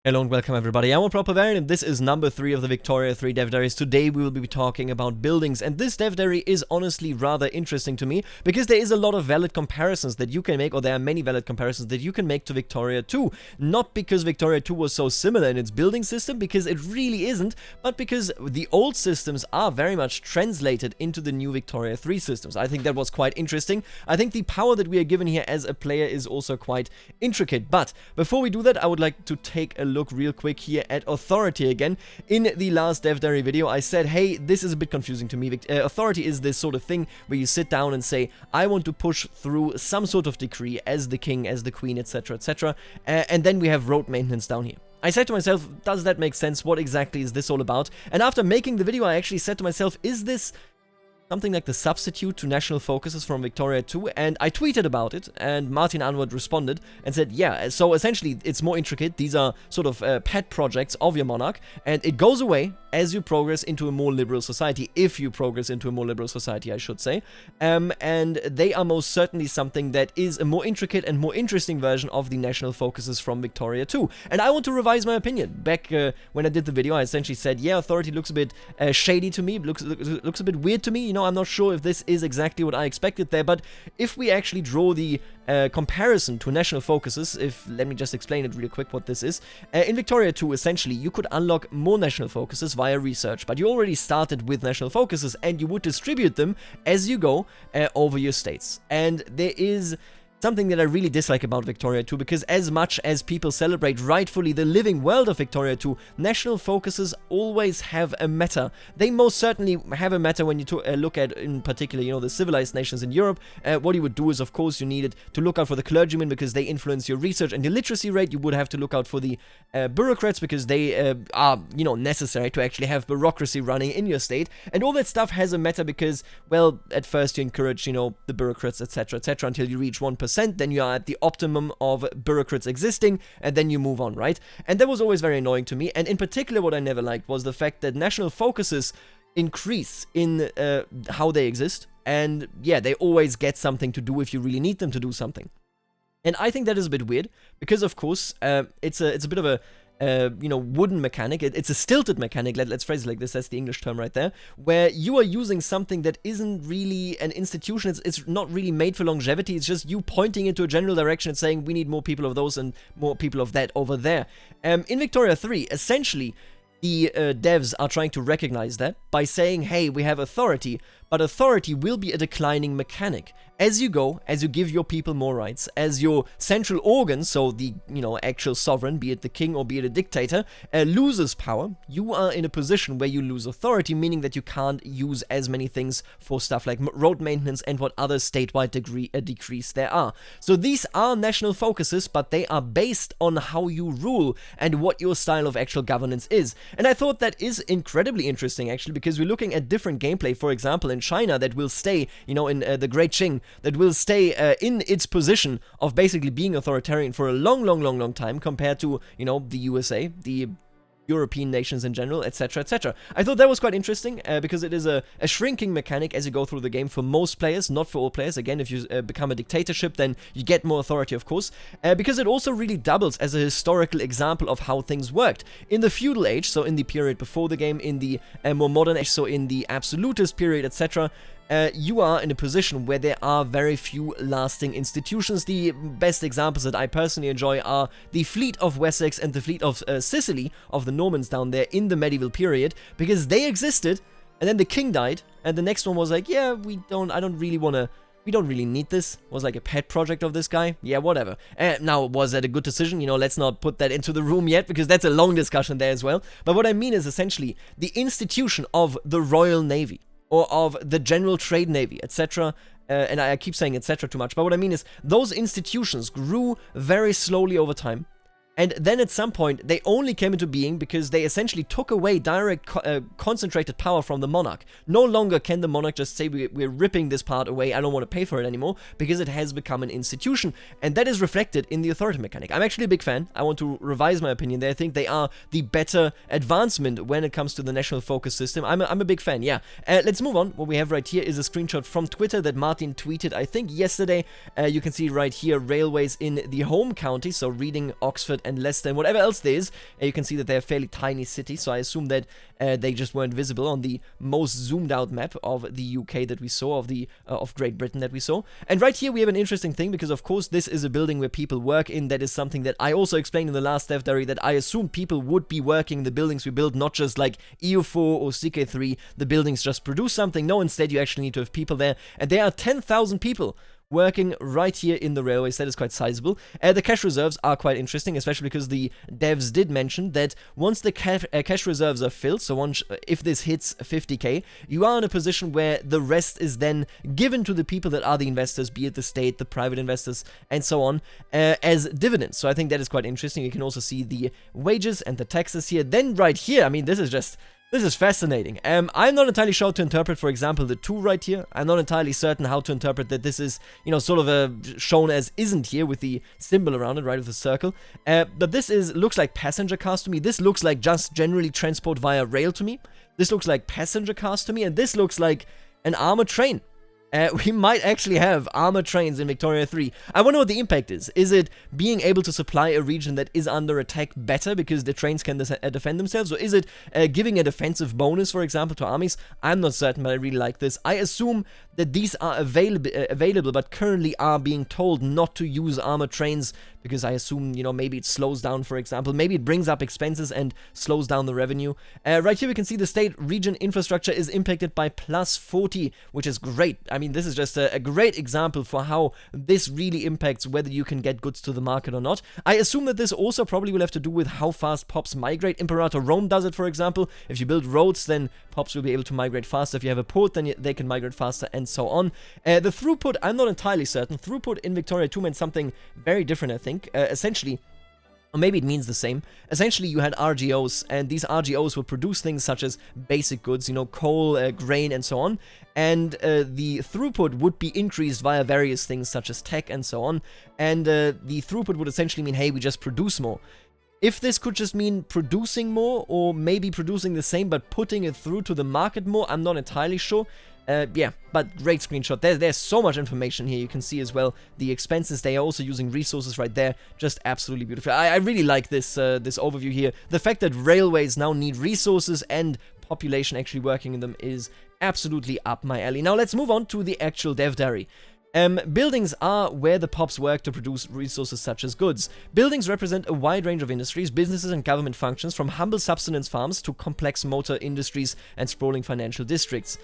Hello and welcome everybody, I'm Proper and this is number 3 of the Victoria 3 Dev Diaries. Today we will be talking about buildings, and this Dev Diary is honestly rather interesting to me because there is a lot of valid comparisons that you can make, or there are many valid comparisons that you can make to Victoria 2. Not because Victoria 2 was so similar in its building system, because it really isn't, but because the old systems are very much translated into the new Victoria 3 systems. I think that was quite interesting. I think the power that we are given here as a player is also quite intricate. But before we do that, I would like to take a look real quick here at authority again. In the last Dev Diary video, I said, hey, this is a bit confusing to me. Authority is this sort of thing where you sit down and say, I want to push through some sort of decree as the king, as the queen, etc., etc. And then we have road maintenance down here. I said to myself, does that make sense? What exactly is this all about? And after making the video, I actually said to myself, is this something like the substitute to national focuses from Victoria 2? And I tweeted about it, and Martin Anward responded and said, yeah, so essentially it's more intricate. These are sort of pet projects of your monarch, and it goes away as you progress into a more liberal society, if you progress into a more liberal society, I should say. And they are most certainly something that is a more intricate and more interesting version of the national focuses from Victoria 2. And I want to revise my opinion. Back when I did the video, I essentially said, yeah, authority looks a bit shady to me, looks a bit weird to me, you know. I'm not sure if this is exactly what I expected there, but if we actually draw the comparison to national focuses, let me just explain it real quick what this is. In Victoria 2, essentially, you could unlock more national focuses via research, but you already started with national focuses, and you would distribute them as you go over your states. And there is something that I really dislike about Victoria 2, because as much as people celebrate rightfully the living world of Victoria 2, national focuses always have a meta. They most certainly have a meta when you look at, in particular, you know, the civilized nations in Europe. What you would do is, of course, you needed to look out for the clergymen because they influence your research and your literacy rate. You would have to look out for the bureaucrats because they are, you know, necessary to actually have bureaucracy running in your state. And all that stuff has a meta because, well, at first you encourage, you know, the bureaucrats, etc., etc., until you reach 1%. Then you are at the optimum of bureaucrats existing, and then you move on, right? And that was always very annoying to me, and in particular what I never liked was the fact that national focuses increase in how they exist, and yeah, they always get something to do if you really need them to do something. And I think that is a bit weird, because of course, it's a bit of a you know, wooden mechanic. It's a stilted mechanic, let's phrase it like this, that's the English term right there, where you are using something that isn't really an institution, it's not really made for longevity, it's just you pointing into a general direction and saying, we need more people of those and more people of that over there. In Victoria 3, essentially, the devs are trying to recognize that by saying, hey, we have authority, but authority will be a declining mechanic. As you go, as you give your people more rights, as your central organ, so the, you know, actual sovereign, be it the king or be it a dictator, loses power, you are in a position where you lose authority, meaning that you can't use as many things for stuff like road maintenance and what other statewide decrees there are. So these are national focuses, but they are based on how you rule and what your style of actual governance is. And I thought that is incredibly interesting, actually, because we're looking at different gameplay, for example, in China, that will stay, you know, in the Great Qing, that will stay in its position of basically being authoritarian for a long time, compared to, you know, the USA, the European nations in general, etc., etc. I thought that was quite interesting, because it is a shrinking mechanic as you go through the game for most players, not for all players. Again, if you become a dictatorship, then you get more authority, of course, because it also really doubles as a historical example of how things worked. In the feudal age, so in the period before the game, in the more modern age, so in the absolutist period, etc., you are in a position where there are very few lasting institutions. The best examples that I personally enjoy are the fleet of Wessex and the fleet of Sicily, of the Normans down there in the medieval period, because they existed, and then the king died, and the next one was like, yeah, we don't really need this. It was like a pet project of this guy. Yeah, whatever. Now, was that a good decision? You know, let's not put that into the room yet, because that's a long discussion there as well. But what I mean is essentially the institution of the Royal Navy, or of the General Trade Navy, etc. And I keep saying etc. too much, but what I mean is those institutions grew very slowly over time. And then at some point, they only came into being because they essentially took away direct concentrated power from the monarch. No longer can the monarch just say, we're ripping this part away, I don't want to pay for it anymore, because it has become an institution. And that is reflected in the authority mechanic. I'm actually a big fan. I want to revise my opinion there. I think they are the better advancement when it comes to the national focus system. I'm a big fan, yeah. Let's move on. What we have right here is a screenshot from Twitter that Martin tweeted, I think, yesterday. You can see right here, railways in the home county, so Reading, Oxford, 200 and less than whatever else there is. You can see that they're a fairly tiny city, so I assume that they just weren't visible on the most zoomed out map of the UK that we saw, of Great Britain that we saw. And right here we have an interesting thing, because of course this is a building where people work in. That is something that I also explained in the last dev diary, that I assume people would be working in the buildings we build, not just like EU4 or CK3, the buildings just produce something. No, instead you actually need to have people there, and there are 10,000 people working right here in the railways. That is quite sizable. The cash reserves are quite interesting, especially because the devs did mention that once the cash reserves are filled, so once if this hits 50k, you are in a position where the rest is then given to the people that are the investors, be it the state, the private investors, and so on, as dividends. So I think that is quite interesting. You can also see the wages and the taxes here. Then right here, I mean, this is fascinating. I'm not entirely sure how to interpret, for example, the 2 right here. I'm not entirely certain how to interpret that this is, you know, sort of shown as isn't here with the symbol around it, right, with the circle. But this looks like passenger cars to me. This looks like just generally transport via rail to me. This looks like passenger cars to me, and this looks like an armored train. We might actually have armored trains in Victoria 3. I wonder what the impact is. Is it being able to supply a region that is under attack better because the trains can defend themselves? Or is it giving a defensive bonus, for example, to armies? I'm not certain, but I really like this. I assume that these are available, but currently are being told not to use armored trains, because I assume, you know, maybe it slows down, for example. Maybe it brings up expenses and slows down the revenue. Right here we can see the state region infrastructure is impacted by plus 40, which is great. I mean, this is just a great example for how this really impacts whether you can get goods to the market or not. I assume that this also probably will have to do with how fast POPs migrate. Imperator Rome does it, for example. If you build roads, then POPs will be able to migrate faster. If you have a port, then they can migrate faster, and so on. The throughput, I'm not entirely certain. Throughput in Victoria 2 meant something very different, I think. Essentially, or maybe it means the same. Essentially, you had RGOs, and these RGOs would produce things such as basic goods, you know, coal, grain, and so on. And the throughput would be increased via various things such as tech and so on. And the throughput would essentially mean, hey, we just produce more. If this could just mean producing more, or maybe producing the same but putting it through to the market more, I'm not entirely sure. Yeah, but great screenshot. There's so much information here. You can see as well the expenses. They are also using resources right there. Just absolutely beautiful. I really like this this overview here. The fact that railways now need resources and population actually working in them is absolutely up my alley. Now let's move on to the actual dev diary. Buildings are where the POPs work to produce resources such as goods. Buildings represent a wide range of industries, businesses and government functions, from humble subsistence farms to complex motor industries and sprawling financial districts.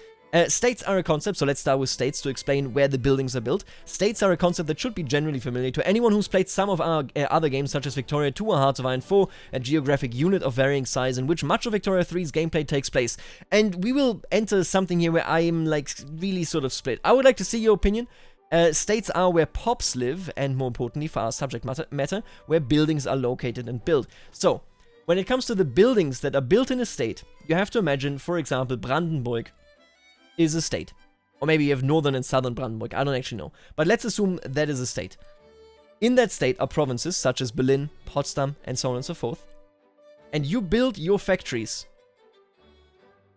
States are a concept, so let's start with states to explain where the buildings are built. States are a concept that should be generally familiar to anyone who's played some of our other games such as Victoria 2 or Hearts of Iron 4, a geographic unit of varying size in which much of Victoria 3's gameplay takes place. And we will enter something here where I am like really sort of split. I would like to see your opinion. States are where POPs live, and more importantly for our subject matter, where buildings are located and built. So, when it comes to the buildings that are built in a state, you have to imagine, for example, Brandenburg is a state. Or maybe you have northern and southern Brandenburg, I don't actually know. But let's assume that is a state. In that state are provinces such as Berlin, Potsdam, and so on and so forth. And you build your factories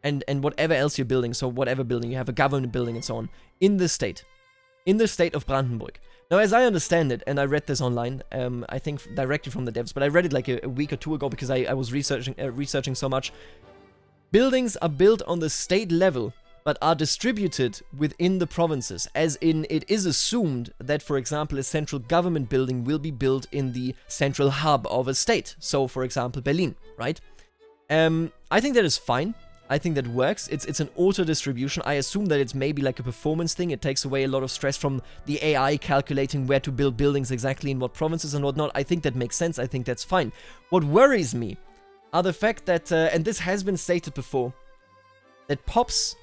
and whatever else you're building, so whatever building, you have a government building and so on, in this state. In the state of Brandenburg. Now, as I understand it, and I read this online, I think directly from the devs, but I read it like a week or two ago because I was researching so much. Buildings are built on the state level, but are distributed within the provinces, as in it is assumed that, for example, a central government building will be built in the central hub of a state, so for example Berlin, right? I think that is fine. I think that works. It's an auto distribution. I assume that it's maybe like a performance thing. It takes away a lot of stress from the AI calculating where to build buildings exactly in what provinces and whatnot. I think that makes sense. I think that's fine. What worries me are the fact that, and this has been stated before, that POPs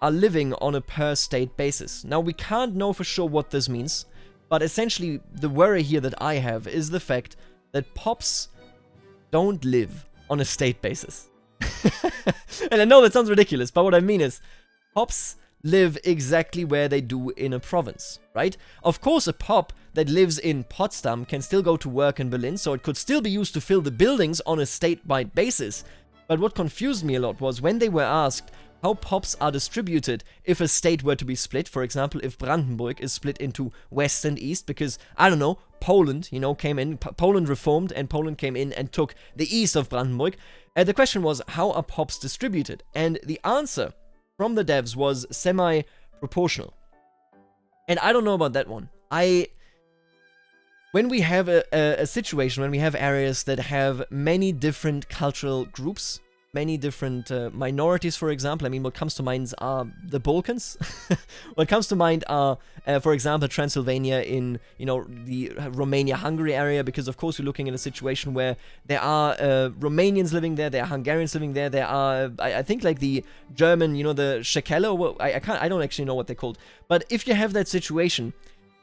are living on a per state basis. Now, we can't know for sure what this means, but essentially the worry here that I have is the fact that POPs don't live on a state basis. And I know that sounds ridiculous, but what I mean is, POPs live exactly where they do in a province, right? Of course, a POP that lives in Potsdam can still go to work in Berlin, so it could still be used to fill the buildings on a state-wide basis. But what confused me a lot was when they were asked how POPs are distributed if a state were to be split. For example, if Brandenburg is split into west and east, because, I don't know, Poland, you know, came in, Poland reformed, and Poland came in and took the east of Brandenburg. The question was, how are POPs distributed? And the answer from the devs was semi-proportional. And I don't know about that one. When we have a situation, when we have areas that have many different cultural groups, many different minorities, for example. I mean, what comes to mind are the Balkans. What comes to mind are, for example, Transylvania in, you know, the Romania-Hungary area, because of course we're looking at a situation where there are Romanians living there, there are Hungarians living there, there are, I think, like the German, you know, the Szekele, I don't actually know what they're called. But if you have that situation,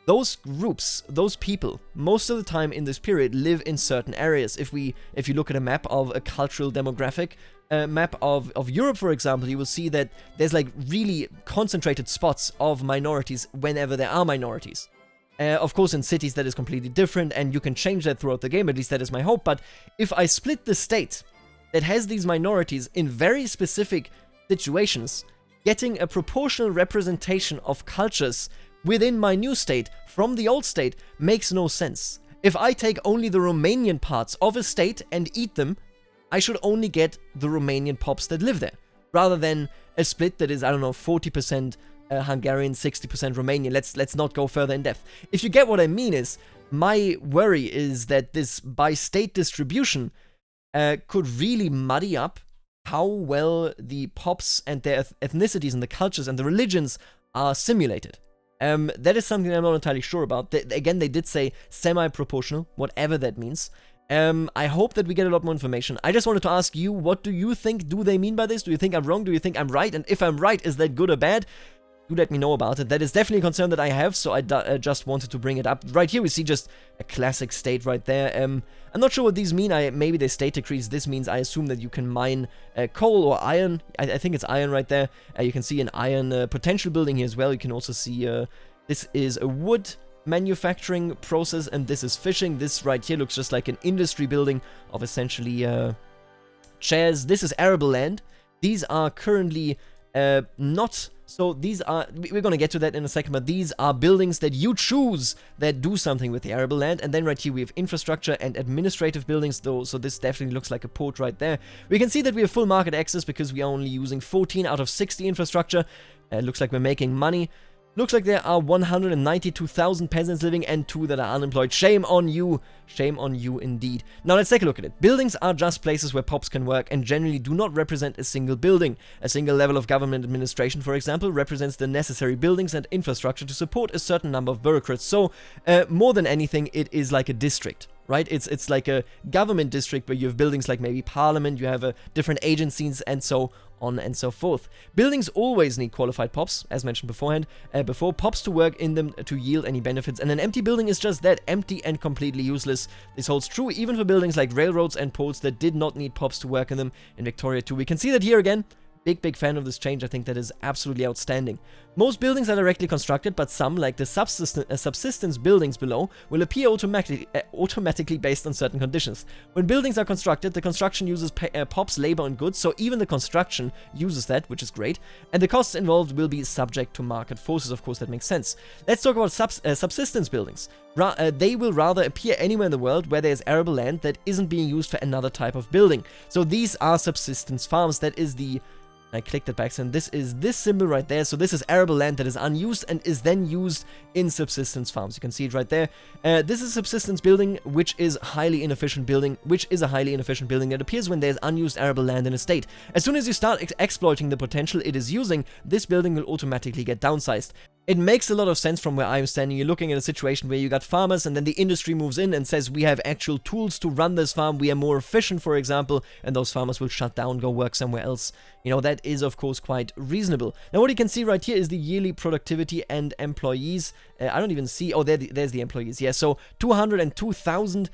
those groups, those people, most of the time in this period live in certain areas. If you look at a map of a cultural demographic map of Europe, for example, you will see that there's like really concentrated spots of minorities whenever there are minorities. Of course, in cities that is completely different, and you can change that throughout the game, at least that is my hope. But if I split the state that has these minorities in very specific situations, getting a proportional representation of cultures within my new state from the old state makes no sense. If I take only the Romanian parts of a state and eat them, I should only get the Romanian POPs that live there, rather than a split that is, I don't know, 40% Hungarian, 60% Romanian. Let's not go further in depth. If you get what I mean, is my worry is that this by state distribution could really muddy up how well the POPs and their ethnicities and the cultures and the religions are simulated. That is something I'm not entirely sure about. Again, they did say semi-proportional, whatever that means. I hope that we get a lot more information. I just wanted to ask you, what do you think? Do they mean by this? Do you think I'm wrong? Do you think I'm right? And if I'm right, is that good or bad? Do let me know about it. That is definitely a concern that I have, so I just wanted to bring it up. Right here we see just a classic state right there. I'm not sure what these mean. Maybe they state decrees. This means, I assume, that you can mine coal or iron. I think it's iron right there. You can see an iron potential building here as well. You can also see this is a wood manufacturing process, and this is fishing. This right here looks just like an industry building of essentially chairs. This is arable land. These are currently not... So these are, we're going to get to that in a second, but these are buildings that you choose that do something with the arable land. And then right here we have infrastructure and administrative buildings, though, so this definitely looks like a port right there. We can see that we have full market access because we are only using 14 out of 60 infrastructure. Looks like we're making money. Looks like there are 192,000 peasants living and 2 that are unemployed. Shame on you. Shame on you indeed. Now let's take a look at it. Buildings are just places where POPs can work and generally do not represent a single building. A single level of government administration, for example, represents the necessary buildings and infrastructure to support a certain number of bureaucrats. So, more than anything, it is like a district. Right? It's like a government district where you have buildings like maybe parliament, you have different agencies, and so on and so forth. Buildings always need qualified POPs, as mentioned beforehand, before POPs to work in them to yield any benefits, and an empty building is just that, empty and completely useless. This holds true even for buildings like railroads and ports that did not need POPs to work in them in Victoria 2. We can see that here again. Big fan of this change. I think that is absolutely outstanding. Most buildings are directly constructed, but some, like the subsistence buildings below, will appear automatically based on certain conditions. When buildings are constructed, the construction uses POPs, labor, and goods, so even the construction uses that, which is great, and the costs involved will be subject to market forces. Of course, that makes sense. Let's talk about subsistence buildings. They will rather appear anywhere in the world where there is arable land that isn't being used for another type of building. So these are subsistence farms. That is the... I clicked it back, and this is this symbol right there. So this is arable land that is unused and is then used in subsistence farms. You can see it right there. This is a subsistence building, which is a highly inefficient building that appears when there's unused arable land in a state. As soon as you start exploiting the potential it is using, this building will automatically get downsized. It makes a lot of sense from where I'm standing. You're looking at a situation where you got farmers, and then the industry moves in and says, we have actual tools to run this farm, we are more efficient, for example, and those farmers will shut down, go work somewhere else. You know, that is, of course, quite reasonable. Now, what you can see right here is the yearly productivity and employees. I don't even see... Oh, there's the employees. Yeah, so 202,000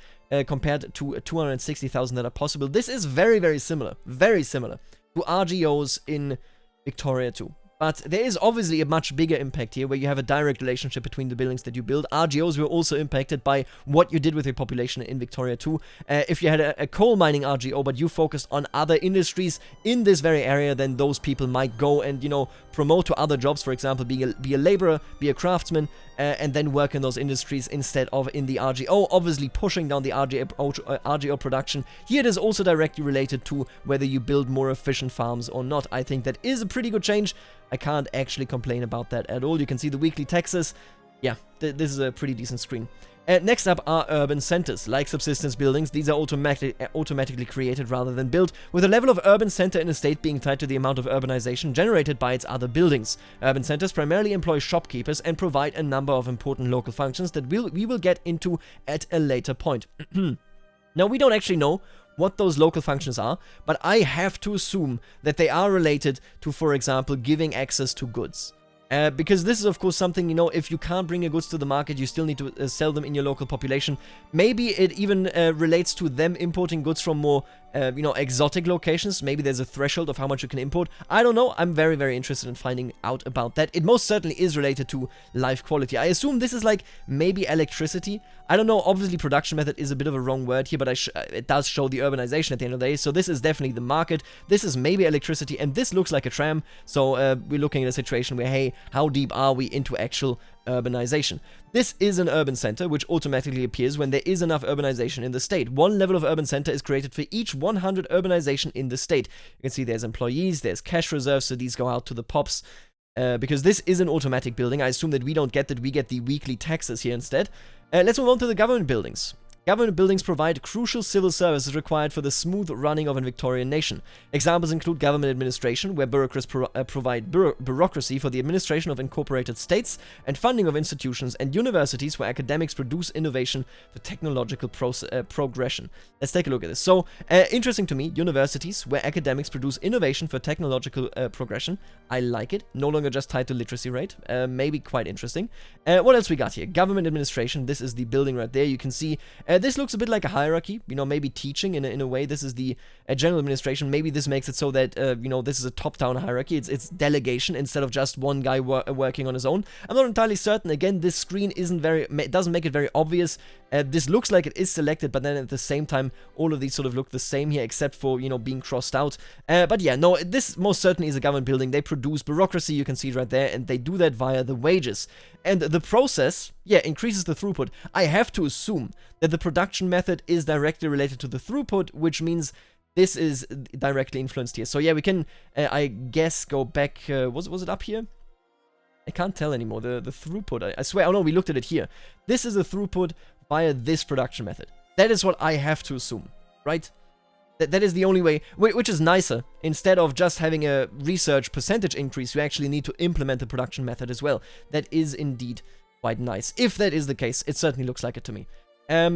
compared to 260,000 that are possible. This is very similar to RGOs in Victoria 2. But there is obviously a much bigger impact here, where you have a direct relationship between the buildings that you build. RGOs were also impacted by what you did with your population in Victoria too. If you had a coal mining RGO, but you focused on other industries in this very area, then those people might go and, you know, promote to other jobs, for example, be a laborer, be a craftsman, and then work in those industries instead of in the RGO, obviously pushing down the RGO production. Here it is also directly related to whether you build more efficient farms or not. I think that is a pretty good change. I can't actually complain about that at all. You can see the weekly taxes. Yeah, this is a pretty decent screen. Next up are urban centers, like subsistence buildings. These are automatically created rather than built, with a level of urban center in a state being tied to the amount of urbanization generated by its other buildings. Urban centers primarily employ shopkeepers and provide a number of important local functions that we will get into at a later point. Now, we don't actually know what those local functions are, but I have to assume that they are related to, for example, giving access to goods. Because this is, of course, something, you know, if you can't bring your goods to the market, you still need to sell them in your local population. Maybe it even relates to them importing goods from more, you know, exotic locations. Maybe there's a threshold of how much you can import. I don't know. I'm very, very interested in finding out about that. It most certainly is related to life quality. I assume this is like maybe electricity. I don't know. Obviously, production method is a bit of a wrong word here, but it does show the urbanization at the end of the day. So this is definitely the market. This is maybe electricity, and this looks like a tram. So we're looking at a situation where, hey, how deep are we into actual urbanization? This is an urban center, which automatically appears when there is enough urbanization in the state. One level of urban center is created for each 100 urbanization in the state. You can see there's employees, there's cash reserves, so these go out to the pops. Because this is an automatic building, I assume that we don't get that, we get the weekly taxes here instead. Let's move on to the government buildings. Government buildings provide crucial civil services required for the smooth running of a Victorian nation. Examples include government administration, where bureaucrats provide bureaucracy for the administration of incorporated states, and funding of institutions, and universities, where academics produce innovation for technological progression. Let's take a look at this. So, interesting to me, universities, where academics produce innovation for technological progression. I like it. No longer just tied to literacy rate. Maybe quite interesting. What else we got here? Government administration. This is the building right there. You can see this looks a bit like a hierarchy, you know, maybe teaching in a way. This is the general administration. Maybe this makes it so that, you know, this is a top-down hierarchy. It's delegation instead of just one guy working on his own. I'm not entirely certain. Again, this screen doesn't make it very obvious. This looks like it is selected, but then at the same time, all of these sort of look the same here, except for, you know, being crossed out. But yeah, no, this most certainly is a government building. They produce bureaucracy, you can see it right there, and they do that via the wages. And the process, yeah, increases the throughput. I have to assume that the production method is directly related to the throughput, which means this is directly influenced here. So yeah, we can, I guess, go back, was it up here? I can't tell anymore, the throughput, I swear, oh no, we looked at it here. This is the throughput via this production method. That is what I have to assume, right? That is the only way, which is nicer. Instead of just having a research percentage increase, you actually need to implement the production method as well. That is indeed quite nice. If that is the case, it certainly looks like it to me.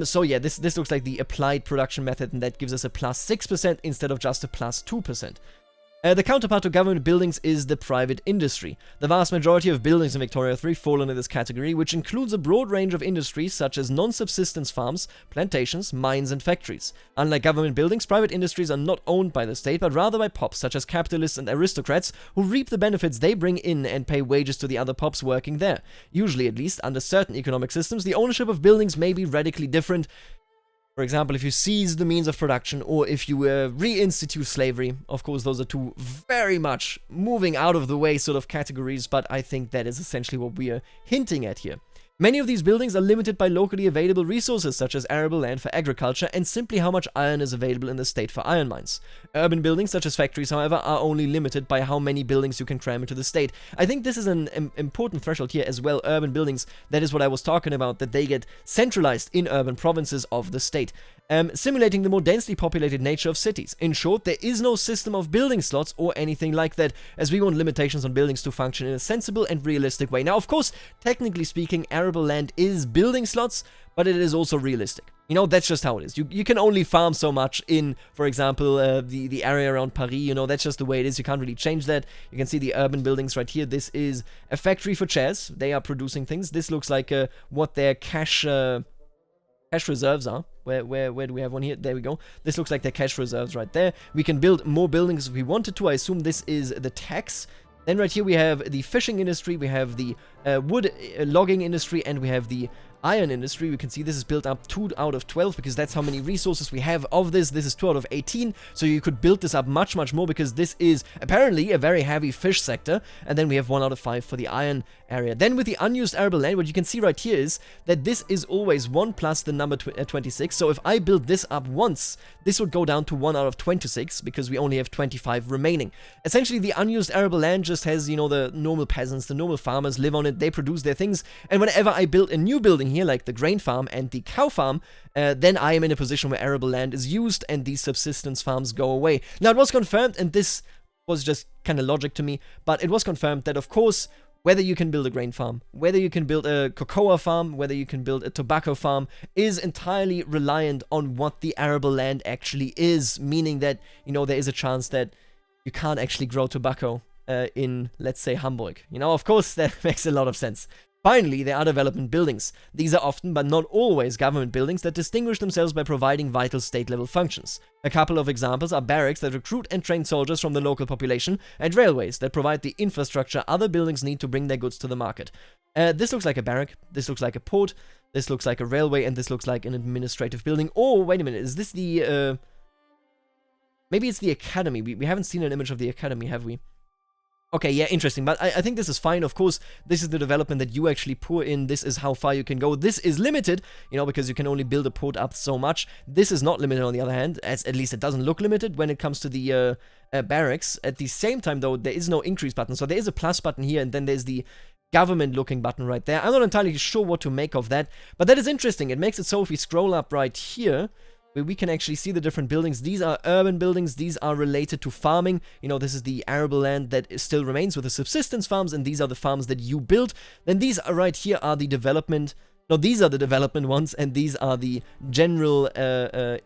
So yeah, this looks like the applied production method, and that gives us a plus 6% instead of just a plus 2%. The counterpart to government buildings is the private industry. The vast majority of buildings in Victoria 3 fall into this category, which includes a broad range of industries such as non-subsistence farms, plantations, mines, and factories. Unlike government buildings, private industries are not owned by the state, but rather by pops such as capitalists and aristocrats who reap the benefits they bring in and pay wages to the other pops working there. Usually, at least, under certain economic systems, the ownership of buildings may be radically different. For example, if you seize the means of production, or if you reinstitute slavery. Of course, those are two very much moving out of the way sort of categories, but I think that is essentially what we are hinting at here. Many of these buildings are limited by locally available resources such as arable land for agriculture and simply how much iron is available in the state for iron mines. Urban buildings such as factories, however, are only limited by how many buildings you can cram into the state. I think this is an important threshold here as well. Urban buildings, that is what I was talking about, that they get centralized in urban provinces of the state. Simulating the more densely populated nature of cities. In short, there is no system of building slots or anything like that, as we want limitations on buildings to function in a sensible and realistic way. Now, of course, technically speaking, arable land is building slots, but it is also realistic. You know, that's just how it is. You can only farm so much in, for example, the area around Paris. You know, that's just the way it is. You can't really change that. You can see the urban buildings right here. This is a factory for chairs. They are producing things. This looks like what their cash reserves are. Where do we have one here? There we go. This looks like their cash reserves right there. We can build more buildings if we wanted to. I assume this is the tax Then right here we have the fishing industry, we have the wood logging industry, and we have the iron industry. We can see this is built up 2 out of 12 because that's how many resources we have of this. This is 2 out of 18, so you could build this up much, much more because this is apparently a very heavy fish sector. And then we have 1 out of 5 for the iron area. Then with the unused arable land, what you can see right here is that this is always 1 plus the number 26. So if I build this up once, this would go down to 1 out of 26 because we only have 25 remaining. Essentially, the unused arable land just has, you know, the normal peasants, the normal farmers live on it, they produce their things, and whenever I build a new building here, like the grain farm and the cow farm, then I am in a position where arable land is used and these subsistence farms go away. Now, it was confirmed, and this was just kind of logic to me, but it was confirmed that, of course, whether you can build a grain farm, whether you can build a cocoa farm, whether you can build a tobacco farm, is entirely reliant on what the arable land actually is, meaning that, you know, there is a chance that you can't actually grow tobacco in, let's say, Hamburg. You know, of course, that makes a lot of sense. Finally, there are development buildings. These are often, but not always, government buildings that distinguish themselves by providing vital state-level functions. A couple of examples are barracks that recruit and train soldiers from the local population, and railways that provide the infrastructure other buildings need to bring their goods to the market. This looks like a barrack, this looks like a port, this looks like a railway, and this looks like an administrative building. Oh, wait a minute, is this the, maybe it's the academy. We haven't seen an image of the academy, have we? Okay, yeah, interesting, but I think this is fine. Of course, this is the development that you actually pour in. This is how far you can go. This is limited, you know, because you can only build a port up so much. This is not limited, on the other hand, as at least it doesn't look limited when it comes to the barracks. At the same time, though, there is no increase button, so there is a plus button here, and then there's the government-looking button right there. I'm not entirely sure what to make of that, but that is interesting. It makes it so if we scroll up right here, where we can actually see the different buildings. These are urban buildings, these are related to farming. You know, this is the arable land that still remains with the subsistence farms, and these are the farms that you build. Then these are right here are the development, no, these are the development ones, and these are the general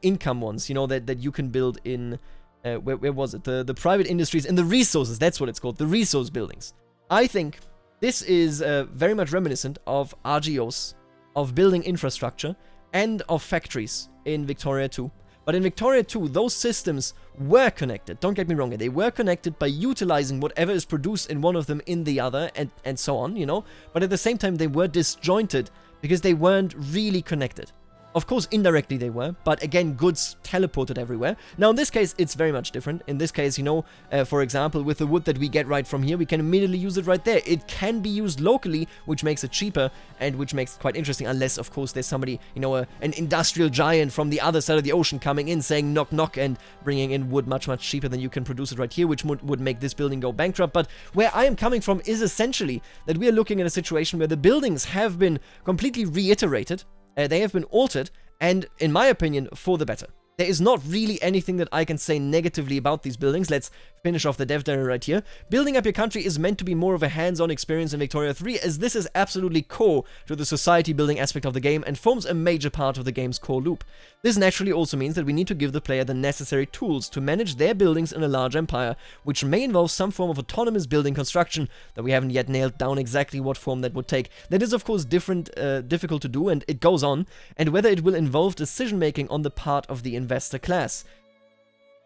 income ones, you know, that you can build in, where was it? The private industries and the resources, that's what it's called, the resource buildings. I think this is very much reminiscent of RGOs, of building infrastructure, and of factories in Victoria 2. But in Victoria 2, those systems were connected. Don't get me wrong, they were connected by utilizing whatever is produced in one of them in the other, and so on, you know? But at the same time, they were disjointed because they weren't really connected. Of course, indirectly they were, but again, goods teleported everywhere. Now, in this case, it's very much different. In this case, you know, for example, with the wood that we get right from here, we can immediately use it right there. It can be used locally, which makes it cheaper, and which makes it quite interesting, unless, of course, there's somebody, you know, an industrial giant from the other side of the ocean coming in, saying knock knock, and bringing in wood much, much cheaper than you can produce it right here, which would make this building go bankrupt. But where I am coming from is essentially that we are looking at a situation where the buildings have been completely reiterated. They have been altered, and in my opinion, for the better. There is not really anything that I can say negatively about these buildings. Let's finish off the dev diary right here. Building up your country is meant to be more of a hands-on experience in Victoria 3, as this is absolutely core to the society building aspect of the game and forms a major part of the game's core loop. This naturally also means that we need to give the player the necessary tools to manage their buildings in a large empire, which may involve some form of autonomous building construction, though we haven't yet nailed down exactly what form that would take. That is, of course, difficult to do, and it goes on, and whether it will involve decision-making on the part of the investor class.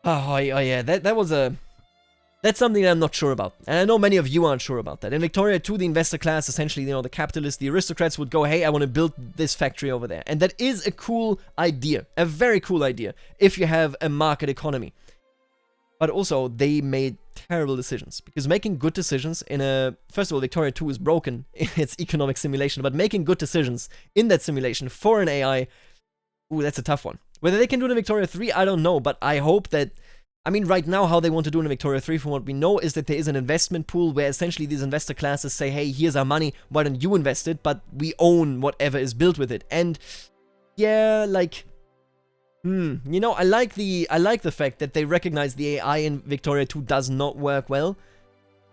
Oh yeah, that's something that I'm not sure about, and I know many of you aren't sure about that. In Victoria 2, the investor class, essentially, you know, the capitalists, the aristocrats would go, hey, I want to build this factory over there, and that is a cool idea, a very cool idea, if you have a market economy. But also, they made terrible decisions, because making good decisions in first of all, Victoria 2 is broken in its economic simulation, but making good decisions in that simulation for an AI, ooh, that's a tough one. Whether they can do it in Victoria 3, I don't know, but I hope that, I mean, right now, how they want to do it in Victoria 3, from what we know, is that there is an investment pool where essentially these investor classes say, hey, here's our money, why don't you invest it, but we own whatever is built with it. And, yeah, like, you know, I like the fact that they recognize the AI in Victoria 2 does not work well,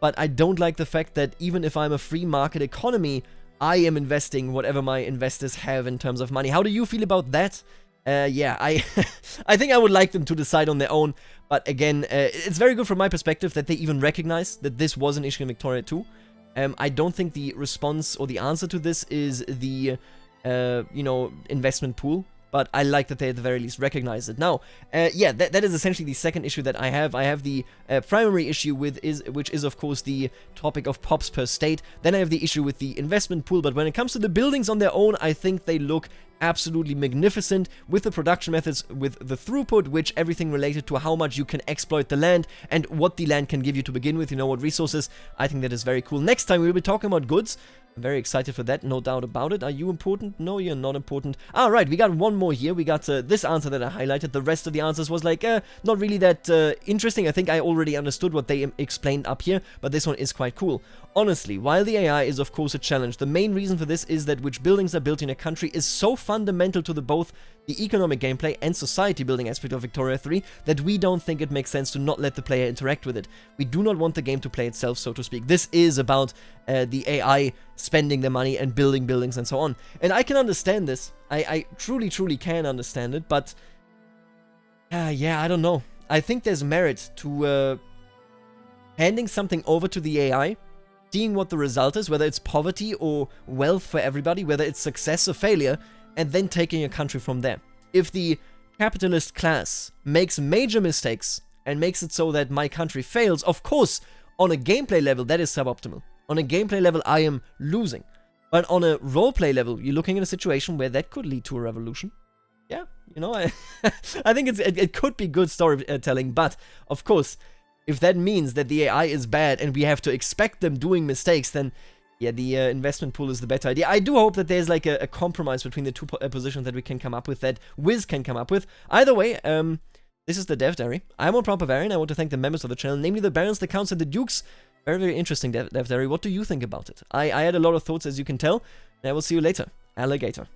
but I don't like the fact that even if I'm a free market economy, I am investing whatever my investors have in terms of money. How do you feel about that? Yeah, I think I would like them to decide on their own, but again, it's very good from my perspective that they even recognize that this was an issue in Victoria 2. I don't think the response or the answer to this is the, you know, investment pool, but I like that they at the very least recognize it. Now, yeah, that is essentially the second issue that I have. I have the primary issue which is of course the topic of pops per state. Then I have the issue with the investment pool, but when it comes to the buildings on their own, I think they look absolutely magnificent with the production methods, with the throughput, which everything related to how much you can exploit the land and what the land can give you to begin with, you know, what resources. I think that is very cool. Next time we'll be talking about goods. I'm very excited for that, no doubt about it. Are you important? No, you're not important. Ah, right, we got one more here. We got this answer that I highlighted. The rest of the answers was like, not really that interesting. I think I already understood what they explained up here, but this one is quite cool. Honestly, while the AI is of course a challenge, the main reason for this is that which buildings are built in a country is so fundamental to both the economic gameplay and society building aspect of Victoria 3 that we don't think it makes sense to not let the player interact with it. We do not want the game to play itself, so to speak. This is about the AI spending the money and building buildings and so on. And I can understand this. I truly can understand it, but yeah, I don't know. I think there's merit to handing something over to the AI, seeing what the result is, whether it's poverty or wealth for everybody, whether it's success or failure, and then taking a country from there. If the capitalist class makes major mistakes and makes it so that my country fails, of course, on a gameplay level, that is suboptimal. On a gameplay level, I am losing. But on a roleplay level, you're looking at a situation where that could lead to a revolution. Yeah, you know, I think it could be good storytelling, but, of course, if that means that the AI is bad and we have to expect them doing mistakes, then yeah, the investment pool is the better idea. I do hope that there's like a compromise between the two positions that we can come up with, that Wiz can come up with. Either way, this is the Dev Diary. I'm on Proper Varian. I want to thank the members of the channel, namely the Barons, the Counts, and the Dukes. Very, very interesting Dev Diary. What do you think about it? I had a lot of thoughts, as you can tell, and I will see you later. Alligator.